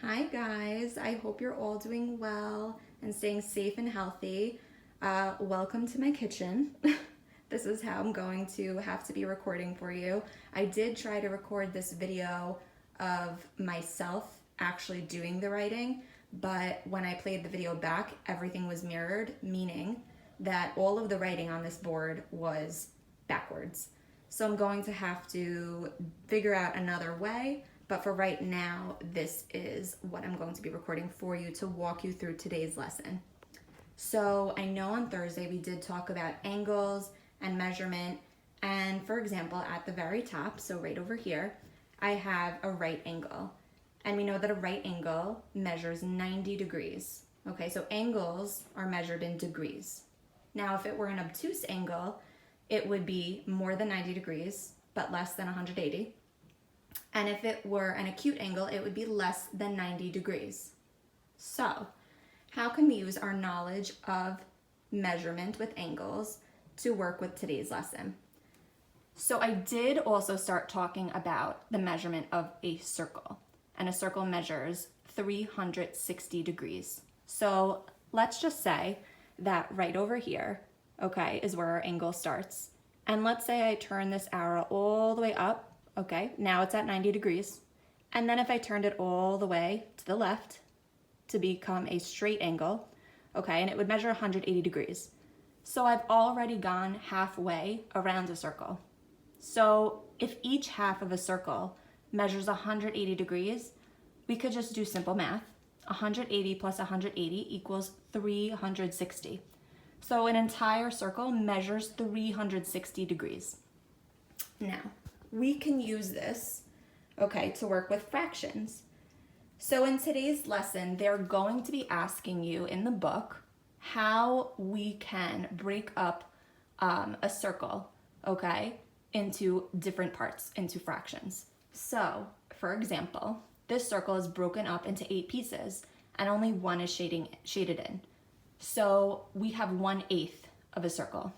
Hi guys, I hope you're all doing well and staying safe and healthy. Welcome to my kitchen. This is how I'm going to have to be recording for you. I did try to record this video of myself actually doing the writing, but when I played the video back, everything was mirrored, meaning that all of the writing on this board was backwards. So I'm going to have to figure out another way. But for right now, this is what I'm going to be recording for you to walk you through today's lesson. So I know on Thursday we did talk about angles and measurement. And for example, at the very top, so right over here, I have a right angle. And we know that a right angle measures 90 degrees. Okay, so angles are measured in degrees. Now, if it were an obtuse angle, it would be more than 90 degrees, but less than 180. And if it were an acute angle, it would be less than 90 degrees. So, how can we use our knowledge of measurement with angles to work with today's lesson? So I did also start talking about the measurement of a circle. And a circle measures 360 degrees. So let's just say that right over here, okay, is where our angle starts. And let's say I turn this arrow all the way up. Okay, now it's at 90 degrees. And then if I turned it all the way to the left to become a straight angle, okay, and it would measure 180 degrees. So I've already gone halfway around a circle. So if each half of a circle measures 180 degrees, we could just do simple math. 180 plus 180 equals 360. So an entire circle measures 360 degrees. Now, we can use this, okay, to work with fractions. So in today's lesson, they're going to be asking you in the book how we can break up a circle, okay, into different parts, into fractions. So, for example, this circle is broken up into 8 pieces and only one is shaded in. So we have 1/8 of a circle.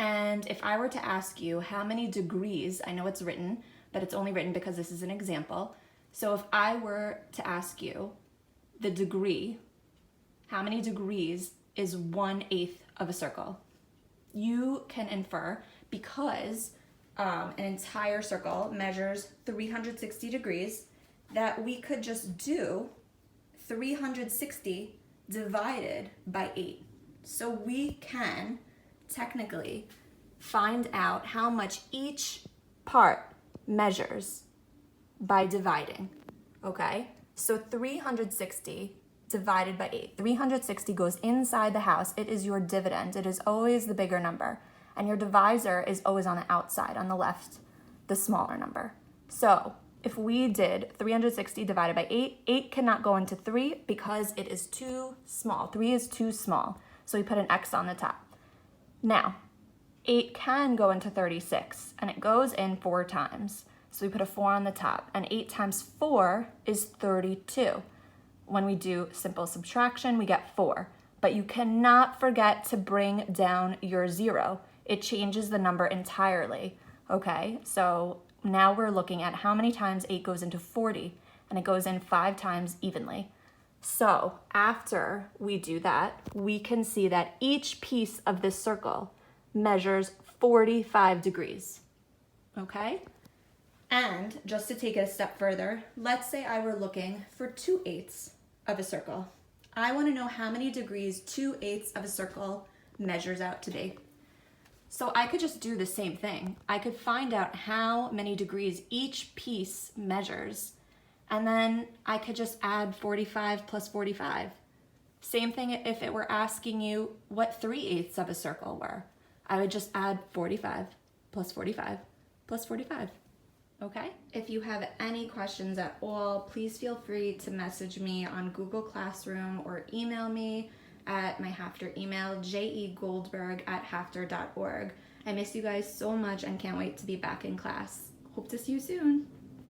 And if I were to ask you how many degrees, I know it's written, but it's only written because this is an example. So if I were to ask you the degree, how many degrees is 1/8 of a circle? You can infer, because an entire circle measures 360 degrees, that we could just do 360 divided by 8. So we can technically find out how much each part measures by dividing, okay? So 360 divided by 8. 360 goes inside the house. It is your dividend. It is always the bigger number. And your divisor is always on the outside, on the left, the smaller number. So if we did 360 divided by 8, 8 cannot go into 3 because it is too small. 3 is too small. So we put an X on the top. Now, 8 can go into 36, and it goes in 4 times. So we put a 4 on the top, and 8 times 4 is 32. When we do simple subtraction, we get 4. But you cannot forget to bring down your 0. It changes the number entirely, okay? So now we're looking at how many times 8 goes into 40, and it goes in 5 times evenly. So after we do that, we can see that each piece of this circle measures 45 degrees, okay? And just to take it a step further, let's say I were looking for 2/8 of a circle. I want to know how many degrees 2/8 of a circle measures out to be. So I could just do the same thing. I could find out how many degrees each piece measures, and then I could just add 45 plus 45. Same thing if it were asking you what 3/8 of a circle were. I would just add 45 plus 45 plus 45. Okay? If you have any questions at all, please feel free to message me on Google Classroom or email me at my Hafter email, jegoldberg@hafter.org. I miss you guys so much and can't wait to be back in class. Hope to see you soon.